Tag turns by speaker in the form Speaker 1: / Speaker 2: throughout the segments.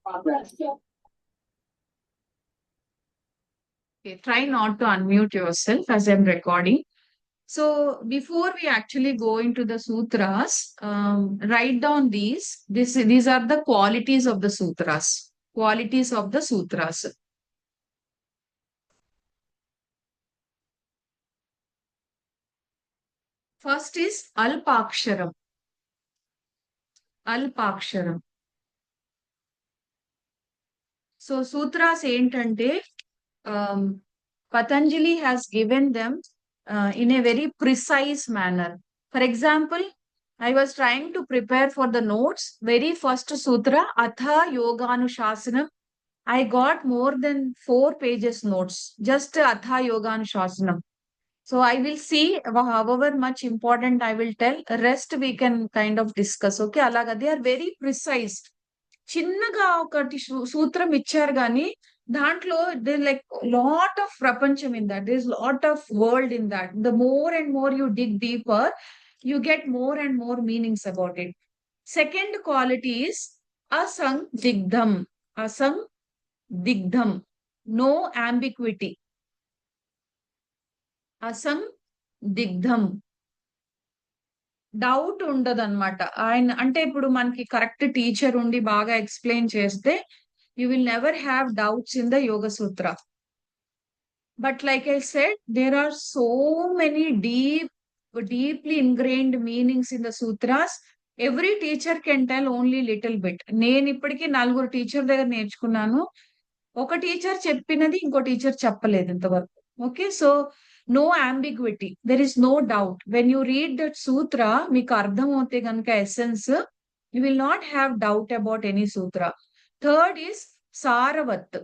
Speaker 1: Okay, try not to unmute yourself as I'm recording. So before we actually go into the sutras, write down these. These are the qualities of the sutras. Qualities of the sutras. First is Alpaksharam. Alpaksharam. So sutras ఏంటంటే Patanjali has given them in a very precise manner. For example, I was trying to prepare for the notes. Very first sutra, Atha Yoganushasana. I got more than 4 pages notes, just Atha Yoganushasana. So I will see however much important I will tell. Rest we can kind of discuss. Okay, అలాగా they are very precise. చిన్నగా ఒకటి సూత్రం ఇచ్చారు కానీ దాంట్లో they like lot of ప్రపంచం in that this lot of world in that the more and more you dig deeper you get more and more meanings about it. Second quality is అసందిగ్ధం. అసందిగ్ధం, no ambiguity. అసందిగ్ధం, doubt ఉండదు అనమాట. ఆయన అంటే ఇప్పుడు మనకి కరెక్ట్ టీచర్ ఉండి బాగా ఎక్స్ప్లెయిన్ చేస్తే you will never have doubts in the Yoga Sutra. But like I said, there are so many deeply ingrained meanings in the sutras. Every teacher can tell only little bit. నేను ఇప్పటికీ 4 teacher దగ్గర నేర్చుకున్నాను. ఒక teacher చెప్పినది ఇంకో teacher చెప్పలేదు ఇంతవరకు. Okay, so no ambiguity, there is no doubt. When you read that sutra మీకు అర్థం అవుతే కనుక essence, you will not have doubt about any sutra. Third is సారవత్.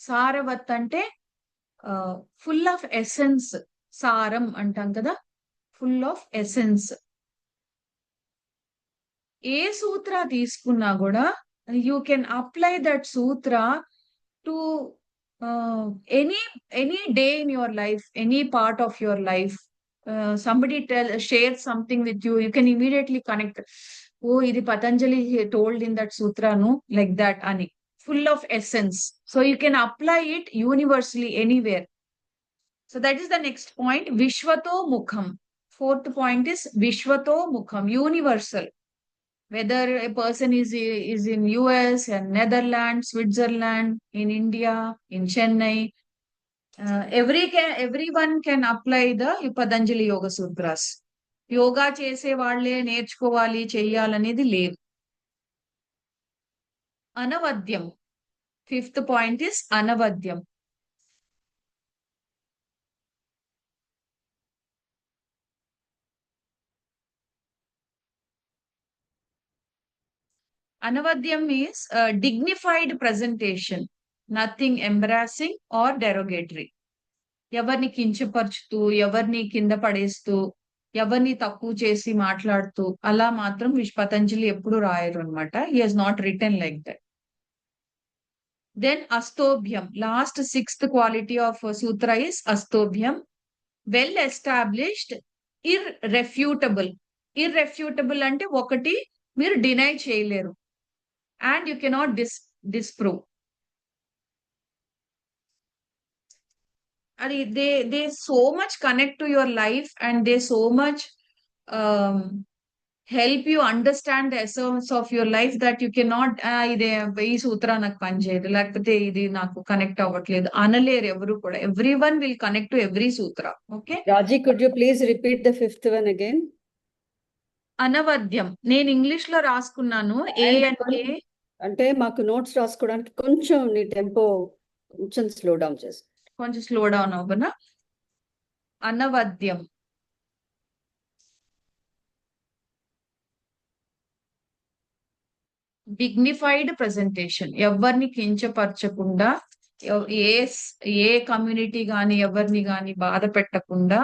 Speaker 1: సారవత్ అంటే ఫుల్ ఆఫ్ ఎసెన్స్. సారం అంటాం కదా, ఫుల్ ఆఫ్ ఎసెన్స్. ఏ సూత్ర తీసుకున్నా కూడా you can apply that sutra to any day in your life, any part of your life. somebody share something with you, you can immediately connect. Oh, ఇది Patanjali told in that sutra, no, like that ani. Full of essence. So you can apply it universally anywhere. So that is the next point. Vishwato Mukham. Fourth point is Vishwato Mukham, universal. Whether a person is in US and Netherlands, Switzerland, in India, in Chennai, everyone can apply the Patanjali Yoga Sutras. Yoga చేసే వాళ్లే నేర్చుకోవాలి చెయ్యాలనేది లేదు. అనవద్యం. Fifth point is అనవద్యం. అనవద్యం means dignified presentation, nothing embarrassing or derogatory. ఎవరిని కించపరుచుతూ, ఎవరిని కింద పడేస్తూ, ఎవరిని తక్కువ చేసి మాట్లాడుతూ అలా మాత్రం పతంజలి ఎప్పుడు రాయరు అనమాట. He has not written like that. Then అస్తోభ్యం, last sixth quality of sutra is అస్తోభ్యం. Well established, irrefutable. ఇర్రెఫ్యూటబుల్ అంటే ఒకటి మీరు డినై చేయలేరు, అండ్ యూ కెనాట్ డిస్ప్రూవ్. అది they so much connect to your life and they so much help you understand the essence of your life that you cannot ఇదే ఈ సూత్ర నాకు పనిచేయదు, లేకపోతే ఇది నాకు కనెక్ట్ అవ్వట్లేదు అనలేరు ఎవరు కూడా. Everyone will connect to every sutra. Okay
Speaker 2: Raji, could you please repeat the fifth one again?
Speaker 1: అనవద్యం. నేను ఇంగ్లీష్ లో రాసుకున్నాను. ఏ
Speaker 2: అంటే మాకు నోట్స్ రాసుకోవడానికి కొంచెం నీ టెంపో కొంచెం స్లో డౌన్ చేసి,
Speaker 1: కొంచెం స్లో డౌన్ అవ్వనా? అనవద్యం. డిగ్నిఫైడ్ ప్రెజెంటేషన్, ఎవరిని కించపరచకుండా, ఏ కమ్యూనిటీ గాని ఎవరిని గాని బాధ పెట్టకుండా.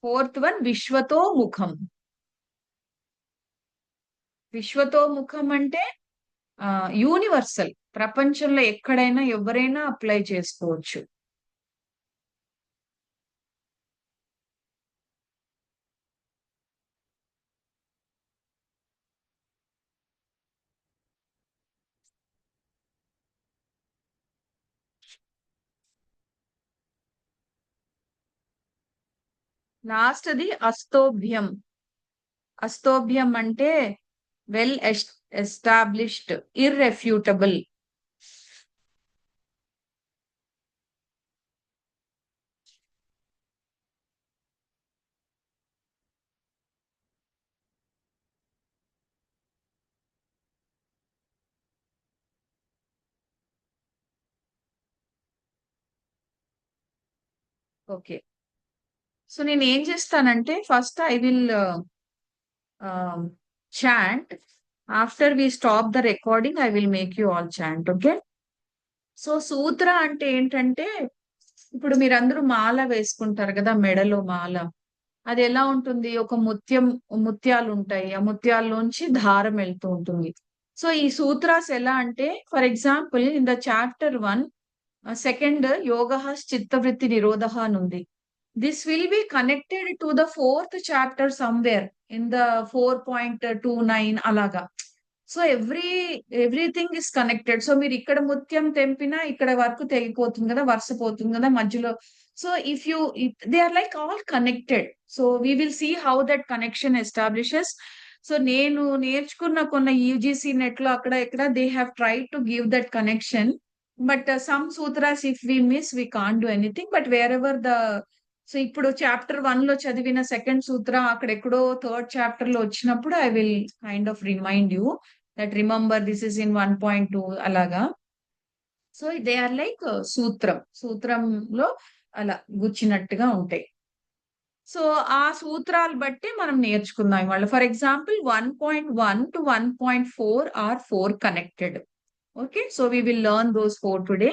Speaker 1: ఫోర్త్ వన్ విశ్వతో ముఖం. విశ్వతో ముఖం అంటే యూనివర్సల్. ప్రపంచంలో ఎక్కడైనా ఎవరైనా అప్లై చేసుకోవచ్చు. లాస్ట్ది అస్తోభ్యం. అస్తోభ్యం అంటే well established, irrefutable. Okay, so నేను ఏం చేస్తానంటే first I will chant. After we stop the recording I will make you all chant. Okay, so sutra అంటే ఏంటంటే, ఇప్పుడు మీరందరూ మాల వేసుకుంటారు కదా, మెడలో మాల. అది ఎలా ఉంటుంది, ఒక ముత్యాలు ఉంటాయి, ఆ ముత్యాల్లోంచి దారం వెళ్తూ ఉంటుంది. సో ఈ సూత్రాస్ ఎలా అంటే, for example in the chapter 1 second యోగ చిత్తవృత్తి నిరోధ అని ఉంది. This will be connected to the fourth chapter somewhere in the 4.29 అలాగా. So everything is connected. So మీరు ఇక్కడ ముత్యం తెంపినా ఇక్కడ వరకు తెగిపోతుంది కదా, వరుస పోతుంది కదా మధ్యలో. So if you, they are like all connected. So we will see how that connection establishes. So నేను నేర్చుకున్న కొన్ని యూజీసీ నెట్ లో అక్కడ ఇక్కడ they have tried to give that connection. But some sutras if we miss we can't do anything. But wherever the, so ఇప్పుడు chapter 1 లో చదివిన second సూత్ర అక్కడ ఎక్కడో థర్డ్ చాప్టర్ లో వచ్చినప్పుడు I will kind of remind you that remember this is in 1.2 అలాగా. So they are like సూత్రంలో అలా గుచ్చినట్టుగా ఉంటాయి. సో ఆ సూత్రాలు బట్టి మనం నేర్చుకుందాం ఇవాళ. For example 1.1 to 1.4 are 4 connected. Okay, so we will learn those 4 today.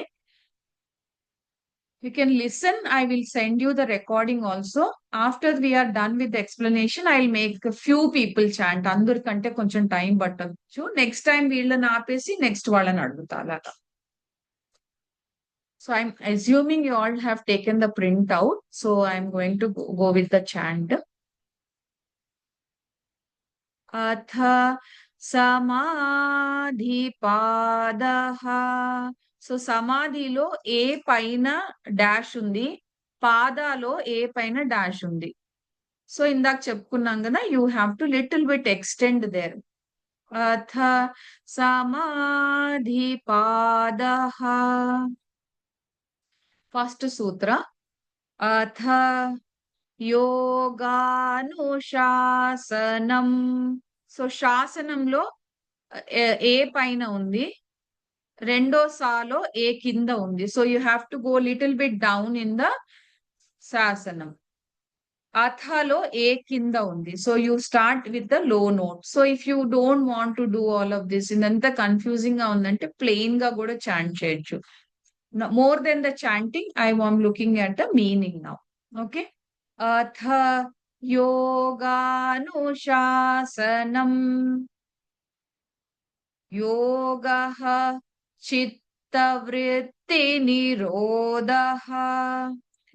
Speaker 1: You can listen. I will send you the recording also. After we are done with the explanation, I'll make a few people chant. అందరికంటే కొంచెం time పట్టొచ్చు. Next time వీళ్ళని ఆపేసి next వాళ్ళని అడుగుతా అలాగా. So I'm assuming you all have taken the print out. So I'm going to go with the chant. అథ సమాధిపాదః. So సమాధిలో ఏ పైన డాష్ ఉంది, పాదాలో ఏ పైన డాష్ ఉంది. సో ఇందాక చెప్పుకున్నాం కదా, you have to little bit extend there. అథ సమాధిపాదః. ఫస్ట్ సూత్ర. అథ యోగానుశాసనం. సో శాసనంలో ఏ పైన ఉంది, రెండో సాలో ఏ కింద ఉంది. So you have to go little bit down in the శాసనం. అథలో ఏ కింద ఉంది. So you start with the low note. So if you don't want to do all of this, ఇదంతా కన్ఫ్యూజింగ్ గా ఉందంటే ప్లెయిన్ గా కూడా చాంట్ చేయొచ్చు. More than the chanting I am looking at the meaning now. Okay, అథ యోగానుశాసనం. యోగః చిత్తవృత్తి నిరోధః.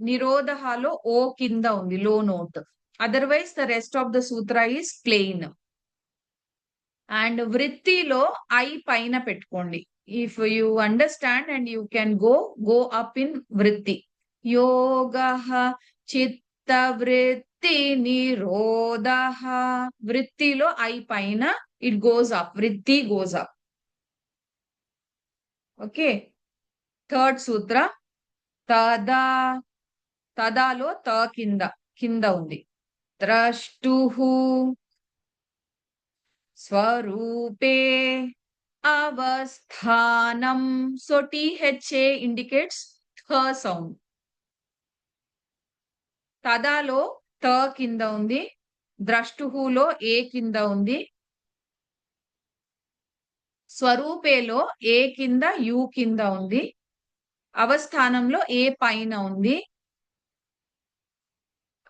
Speaker 1: నిరోధలో ఓ కింద ఉంది, లో note. Otherwise the rest of the Sutra is plain. And వృత్తిలో ఐ పైన పెట్టుకోండి. If you understand and you can go up in వృత్తి. యోగః చిత్తవృత్తి నిరోధః. వృత్తిలో ఐ పైన ఇట్ గోస్ అప్, వృత్తి గోస్ అప్. ఓకే, థర్డ్ సూత్ర. తదా. తదాలో త కింద ఉంది. ద్రష్టుః స్వరూపే అవస్థానం. సో THA indicates థ సౌండ్. తదాలో త కింద ఉంది, ద్రష్టుహులో ఏ కింద ఉంది, స్వరూపేలో ఏ కింద యు కింద ఉంది, అవస్థానంలో ఏ పైన ఉంది.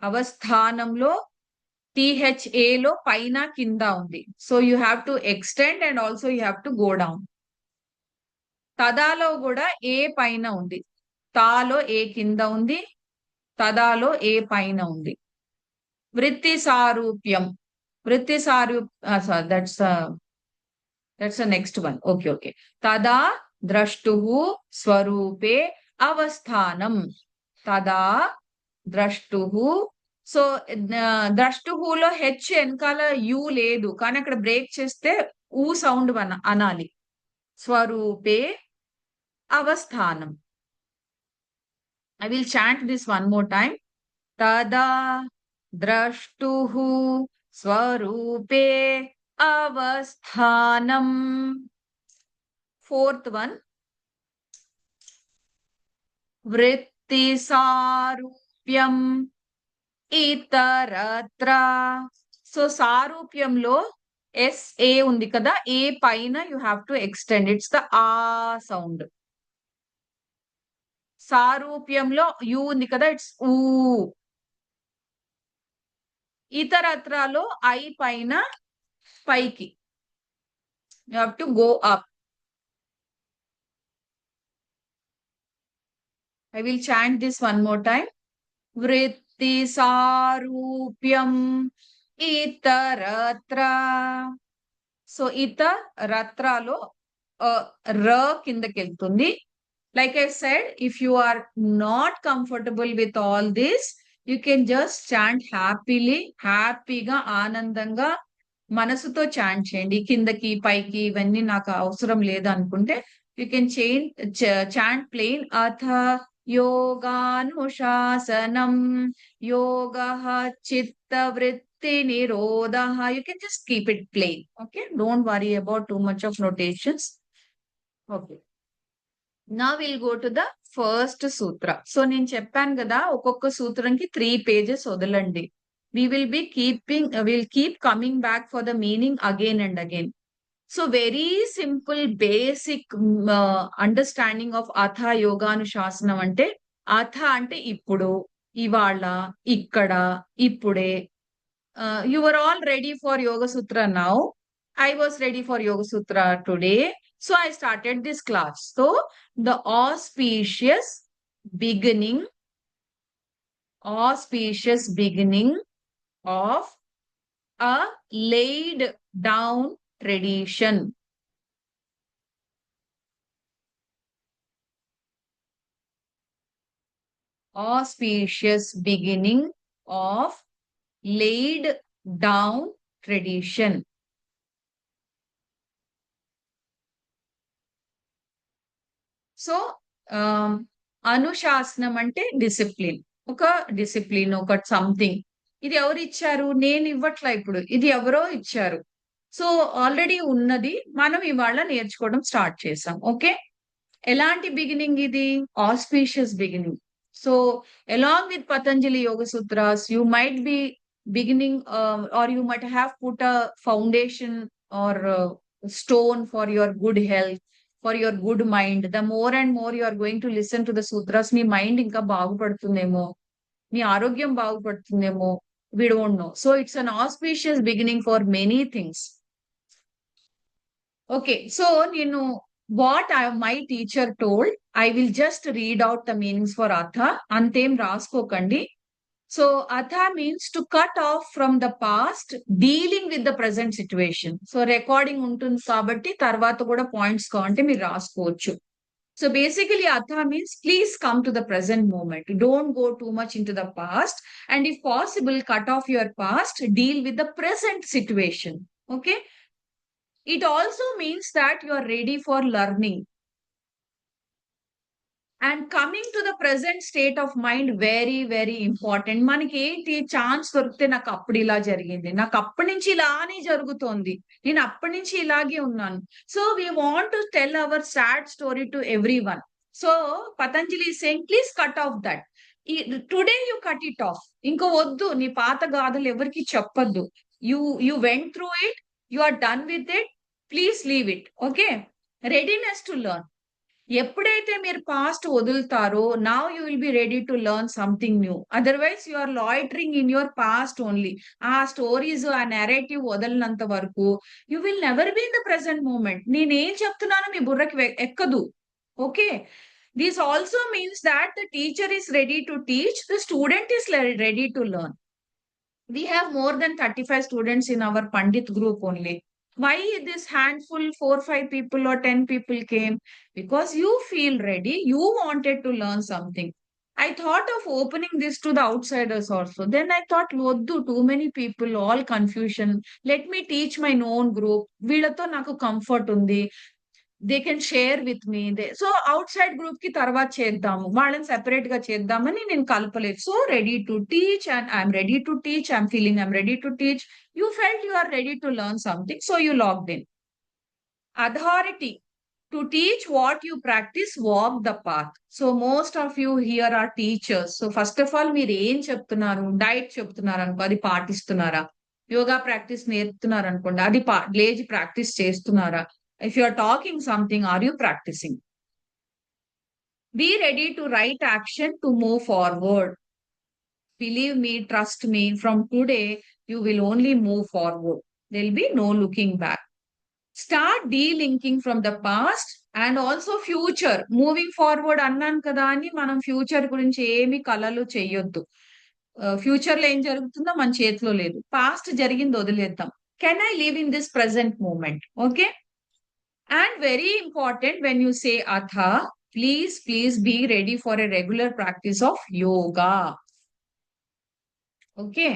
Speaker 1: అవస్థానంలో THA లో పైన కింద ఉంది. So you have to extend and also you have to go down. తదాలో కూడా ఏ పైన ఉంది, తాలో ఏ కింద ఉంది, తదాలో ఏ పైన ఉంది. వృత్తి సారూప్యం, వృత్తి సారూప్ that's next one. Okay okay. తదా ద్రష్టు స్వరూపే అవస్థానం, తదా ద్రష్టు. సో ద్రష్టులో హెచ్ వెనకాల యు లేదు, కానీ అక్కడ బ్రేక్ చేస్తే ఊ సౌండ్ అనాలి. స్వరూపే అవస్థానం. I will chant this one more time. Tada drashtuhu swarupe avasthanam. Fourth one. Vritti sarupyam itaratra. So sarupyamlo SA undi kada, A paina you have to extend. It's the A sound. సారూప్యంలో U ఉంది కదా, it's ఊ. ఇతరత్రాలో I పైన పైకి, you have to go up. I will chant this one more time. వృత్తి సారూప్యం ఇతరత్ర. సో ఇతరత్రాలో ర కిందకి వెళ్తుంది. Like I said, if you are not comfortable with all this, you can just chant happily, హ్యాపీగా ఆనందంగా మనసుతో చాంట్ చేయండి. కిందకి పైకి ఇవన్నీ నాకు అవసరం లేదు అనుకుంటే యూ కెన్ చాంట్ ప్లెయిన్. అథ యోగానుశాసనం యోగ చిత్త వృత్తి నిరోధ. You can just keep it plain. Okay, don't worry about too much of notations. Okay, now we'll go to the first sutra. So నేను చెప్పాను కదా, ఒక్కొక్క సూత్రంకి 3 pages వదలండి. We will be we'll keep coming back for the meaning again and again. So very simple basic understanding of atha yoganuశాసనం అంటే, అథ అంటే ఇప్పుడు, ఇవాళ, ఇక్కడ, ఇప్పుడే. You were all ready for Yoga Sutra now. I was ready for Yoga Sutra today. So I started this class. So the auspicious beginning of a laid down tradition. Auspicious beginning of laid down tradition. సో అనుశాసనం అంటే discipline, ఒక discipline, ఒక something. ఇది ఎవరు ఇచ్చారు? నేను ఇవ్వట్లా, ఇప్పుడు ఇది ఎవరో ఇచ్చారు. సో ఆల్రెడీ ఉన్నది, మనం ఇవాళ నేర్చుకోవడం స్టార్ట్ చేసాం. ఓకే, ఎలాంటి బిగినింగ్ ఇది? Auspicious beginning. So along with Patanjali yoga sutras, you might be beginning or you might have put a foundation or stone for your good health, for your good mind. The more and more you are going to listen to the sutras, me mind ఇంకా బాగుపడుతుందేమో, మీ ఆరోగ్యం బాగుపడుతుందేమో, we don't know. So it's an auspicious beginning for many things. Okay, so what my teacher told, I will just read out the meanings for atha. Antem raskokandi. So atha means to cut off from the past, dealing with the present situation. So recording ఉంటుంది కాబట్టి తర్వాత కూడా points కావాలంటే మీరు రాసుకోవచ్చు. So basically atha means please come to the present moment. Don't go too much into the past, and if possible cut off your past, deal with the present situation. Okay, it also means that you are ready for learning and coming to the present state of mind. Very very important. మనకి ఏంటి, chance దొరికితే నాకు అప్పుడు ఇలా జరిగింది, నాకు అప్పటి నుంచి ఇలానే జరుగుతోంది, నేను అప్పటి నుంచి ఇలాగే ఉన్నాను. So we want to tell our sad story to everyone. So Patanjali is saying please cut off that. Today you cut it off. ఇంకో వద్దు, నీ పాత గాథలు ఎవరికి చెప్పొద్దు. You went through it, you are done with it, please leave it. Okay, readiness to learn. ఎప్పుడైతే మీరు past వదులుతారో, now you will be ready to learn something new. Otherwise you are loitering in your past only. ఆ stories, ఆ narrative వదలనంత వరకు you will never be in the present moment. నేనేం చెప్తున్నానో మీ బుర్రకి ఎక్కదు. Okay. This also means that the teacher is ready to teach, the student is ready to learn. We have more than 35 students in our Pandit group only. Why this handful, 4, 5 people or 10 people came? Because you feel ready, you wanted to learn something. I thought of opening this to the outsiders also. Then I thought, Loddu, too many people, all confusion. Let me teach my known group. వీళ్ళతో నాకు comfort ఉంది. They can share with me. So outside group కి తర్వాత చేద్దాము, వాళ్ళని separate గా చేద్దామని నేను కలపలేదు. So ready to teach and I'm ready to teach, I'm feeling I'm ready to teach. You felt you are ready to learn something, so you logged in. Authority to teach what you practice, walk the path. So most of you here are teachers. So first of all మీరు ఏం చెప్తున్నారు? Diet చెప్తున్నారు అనుకో, అది పాటిస్తున్నారా? Yoga practice నేర్పుతున్నారు అనుకోండి, అది lazy practice చేస్తున్నారా? If you are talking something, are you practicing? Be ready to write action to move forward. Believe me, trust me, from today, you will only move forward. There will be no looking back. Start delinking from the past and also future. Moving forward అన్నాను కదా అని మనం future గురించి ఏమి కలలు చేయొద్దు. Future లో ఏం జరుగుతుందో మన చేతిలో లేదు. పాస్ట్ జరిగింది వదిలేద్దాం. Can I live in this present moment? Okay. And very important, when you say Atha, please be ready for a regular practice of yoga. Okay.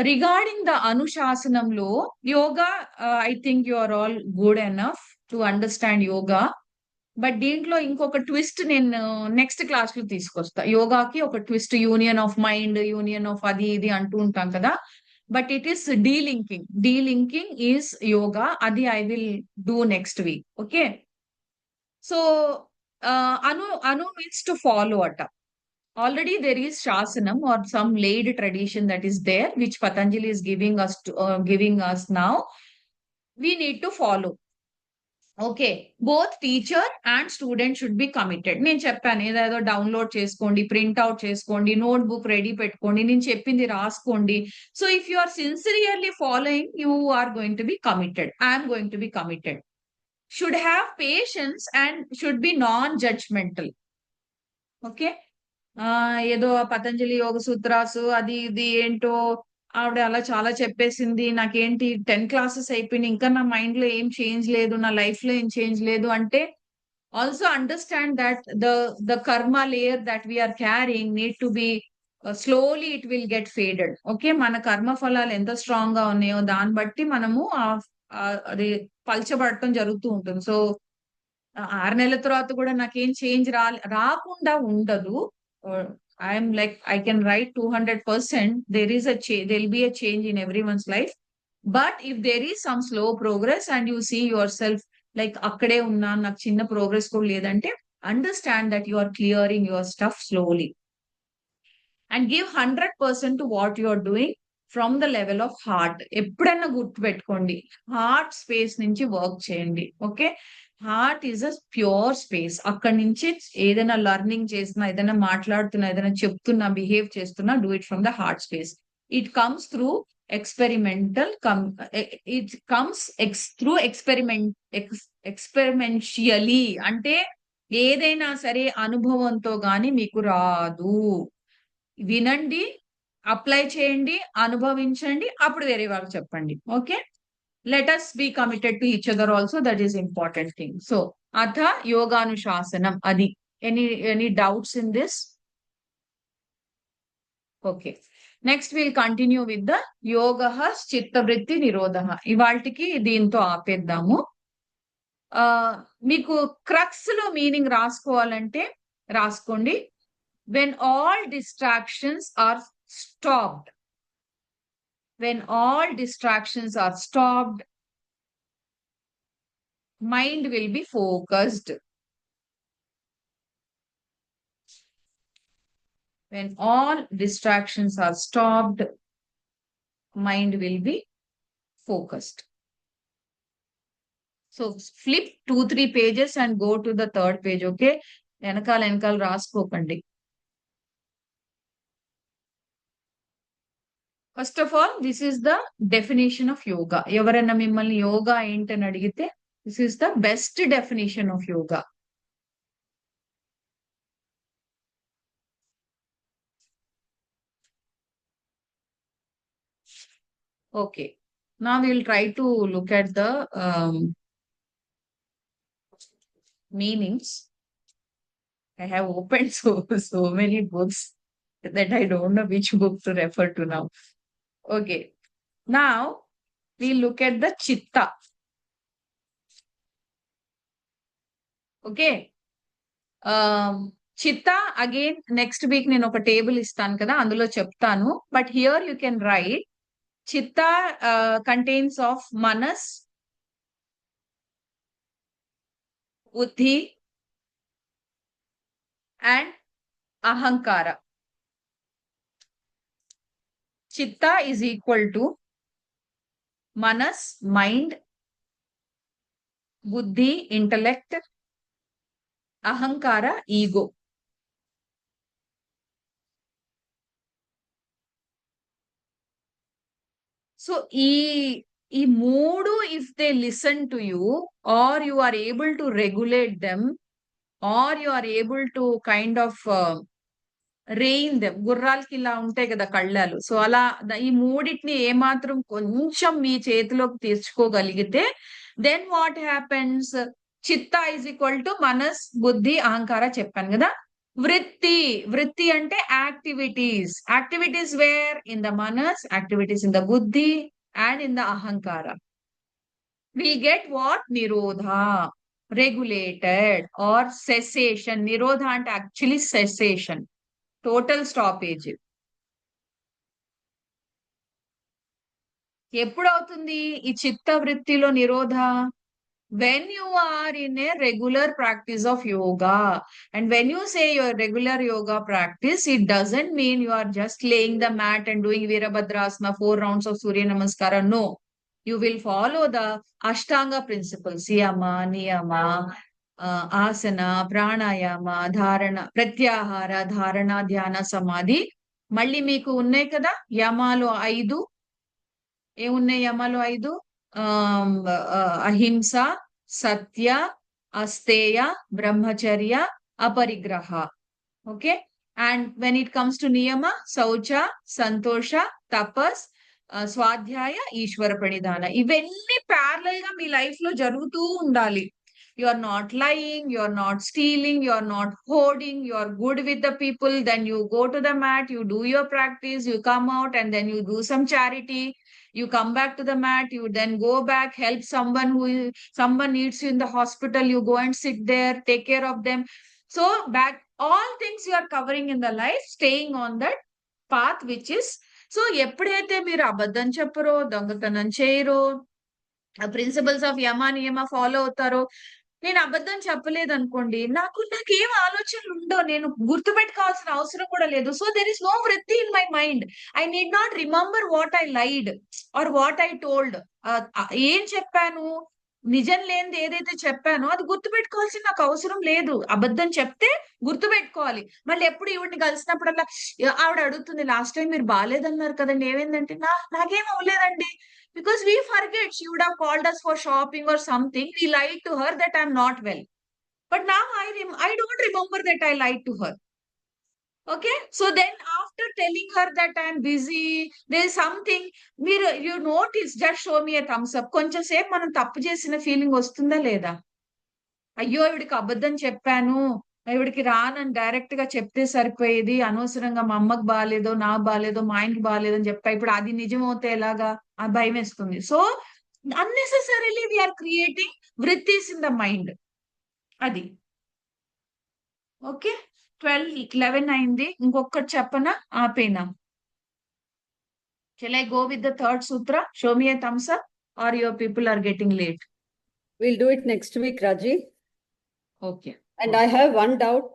Speaker 1: Regarding the Anushasanamlo, yoga, I think you are all good enough to understand yoga. But దీంట్లో ఇంకొక twist నేను next class లో తీసుకొస్తా. యోగాకి ఒక twist, union of mind, union of అది ఇది అంటూ ఉంటాం కదా. But it is delinking. Delinking is yoga. అది I will do next week. Okay. So అను మీన్స్ టు ఫాలో అట. Already there is Shasanam or some laid tradition that is there, which Patanjali is giving us now. We need to follow. Okay. Both teacher and student should be committed. నేను చెప్పాను ఏదేదో download చేసుకోండి, printout చేసుకోండి, note book ready పెట్టుకోండి, నేను చెప్పింది రాసుకోండి. So if you are sincerely following, you are going to be committed. I'm going to be committed. Should have patience and should be non judgmental. Okay. ఏదో పతంజలి యోగ సూత్రాసు అది ఇది ఏంటో ఆవిడ అలా చాలా చెప్పేసింది, నాకేంటి 10 క్లాసెస్ అయిపోయినాయి, ఇంకా నా మైండ్ లో ఏం చేంజ్ లేదు, నా లైఫ్ లో ఏం చేంజ్ లేదు అంటే, also understand that the karma layer that we are carrying need to be slowly it will get faded. Okay. మన కర్మ ఫలాలు ఎంత స్ట్రాంగ్ గా ఉన్నాయో దాన్ని బట్టి మనము అది పల్చబడటం జరుగుతూ ఉంటుంది. సో 6 నెలల తర్వాత కూడా నాకేం చేంజ్ రాకుండా ఉండదు. I'm like, I can write 200%. There will be a change in everyone's life. But if there is some slow progress and you see yourself like akkade unna నాకు చిన్న ప్రోగ్రెస్ కూడా లేదంటే, understand that you are clearing your stuff slowly. And give 100% to what you are doing from the level of heart. ఎప్పుడైనా గుర్తు పెట్టుకోండి, heart space నుంచి work చేయండి. Okay. Heart is a pure space. అక్కడి నుంచి ఏదైనా లర్నింగ్ చేస్తున్నా, ఏదైనా మాట్లాడుతున్నా, ఏదైనా చెప్తున్నా, బిహేవ్ చేస్తున్నా, do it from the heart space. It comes through experientially. అంటే ఏదైనా సరే అనుభవంతో గాని మీకు రాదు. వినండి, అప్లై చేయండి, అనుభవించండి, అప్పుడు వేరే వాళ్ళకి చెప్పండి. Okay. let us be committed to each other also. That is important thing. So atha yoganuशासनम adi. Any doubts in this? Okay. Next we'll continue with the yogaha chittavritti nirodhaha. ఇవాల్టికి దీంతో ఆపేద్దాము. మీకు క్రక్స్ లో meaning రాసుకోవాలంటే రాసుకోండి. when all distractions are stopped. When all distractions are stopped, mind will be focused. When all distractions are stopped, mind will be focused. So flip 2-3 pages and go to the third page. Okay. వెనకాల రాసుకోకండి. First of all, this is the definition of yoga. ఎవరైనా మిమ్మల్ని యోగా ఏంటని అడిగితే This is the best definition of yoga. Okay. Now we will try to look at the meanings. I have opened so many books that I don't know which book to refer to now. Okay. Now we look at the chitta. Okay. చిత్తా again next week నేను ఒక table ఇస్తాను కదా, అందులో చెప్తాను. But here you can write చిత్తా contains of మనస్, బుద్ధి అండ్ అహంకార. చిత్తా ఈజ్ ఈక్వల్ టు మనస్, మైండ్, బుద్ధి, ఇంటలెక్ట్, అహంకార, ఈగో. సో ఈ మూడు if they listen to you, or you are able to regulate them, or you are able to kind of rein them. గుర్రాలకి ఇలా ఉంటాయి కదా కళ్ళాలు, సో అలా ఈ మూడింటిని ఏమాత్రం కొంచెం మీ చేతిలోకి తెచ్చుకోగలిగితే దెన్ వాట్ హ్యాపెన్స్, చిత్తా ఈజ్ ఈక్వల్ టు మనస్, బుద్ధి, అహంకార చెప్పాను కదా. వృత్తి, వృత్తి అంటే activities. Activities where? In the మనస్, యాక్టివిటీస్ ఇన్ ద బుద్ధి అండ్ ఇన్ ద అహంకార. We get what? Nirodha, regulated or cessation. Nirodha అంటే actually cessation, total stoppage. ఎప్పుడు అవుతుంది ఈ చిత్త వృత్తిలో నిరోధ? when you are in a regular practice of yoga. And when you say your regular yoga practice, it doesn't mean you are just laying the mat and doing Virabhadrasana, 4 rounds of Surya Namaskara. No. You will follow the Ashtanga principles, Yama, Niyama, Asana, Pranayama, Dharana, Pratyahara, Dharana, Dhyana, Samadhi. మళ్ళీ మీకు ఉన్నాయి కదా యమాలు 5. ఏమున్నాయి యమాలు 5? అహింస, సత్య, అస్తేయ, బ్రహ్మచర్య, అపరిగ్రహ. Okay. And when it comes to నియమ, శౌచ, సంతోష, తపస్, స్వాధ్యాయ, ఈశ్వర ప్రణిధాన. ఇవన్నీ ప్యారలల్ గా మీ లైఫ్ లో జరుగుతూ ఉండాలి. You are not lying, you are not stealing, you are not hoarding, you are good with the people. Then you go to the mat, you do your practice, you come out and then you do some charity. You come back to the mat, you then go back, help someone someone needs you in the hospital, you go and sit there, take care of them. So back, all things you are covering in the life, staying on that path which is. So ఎప్పుడైతే మీరు అబద్ధం చెప్పరో, దొంగతనం చేయరో, principles of యమ నియమ follow అవుతారో. నేను అబద్ధం చెప్పలేదు అనుకోండి, నాకేం ఆలోచనలు ఉండవు, నేను గుర్తుపెట్టుకోవాల్సిన అవసరం కూడా లేదు. సో దెర్ ఇస్ నో వృత్తి in my mind. I need not remember what I lied or what I told. ఏం చెప్పాను, నిజం లేనిది ఏదైతే చెప్పానో అది గుర్తుపెట్టుకోవాల్సిన నాకు అవసరం లేదు. అబద్ధం చెప్తే గుర్తుపెట్టుకోవాలి. మళ్ళీ ఎప్పుడు ఈవిడిని కలిసినప్పుడల్లా ఆవిడ అడుగుతుంది, లాస్ట్ టైం మీరు బాగాలేదన్నారు కదండి, ఏమైందంటే నాకేం అవ్వలేదండి. Because we forget, she would have called us for shopping or something. We lied to her that I'm not well. But now I don't remember that I lied to her. Okay. So then after telling her that I'm busy, there is something, you notice, just show me a thumbs up. కొంచెం సేపు మనం తప్పు చేసిన feeling వస్తుందా లేదా? అయ్యో ఇవిడికి అబద్ధం చెప్పాను, ఇవిడికి రానని డైరెక్ట్ గా చెప్తే సరిపోయేది, అనవసరంగా మా అమ్మకి బాగాలేదో, నాకు బాగాలేదో, మా ఆయనకి బాగాలేదో అని చెప్పా. ఇప్పుడు అది నిజమవుతే ఎలాగా? ఆ భయం వేస్తుంది. సో అన్నెసెసరీలీ వీఆర్ క్రియేటింగ్ వృత్తిస్ ఇన్ ద మైండ్. అది ఓకే. 11 అయింది. ఇంకొకటి చెప్పనా, ఆపేనా? Shall I go with the third sutra? Show me a thumbs up or your people are getting late.
Speaker 2: We'll do it next week, Raji.
Speaker 1: Okay.
Speaker 2: And I have one doubt.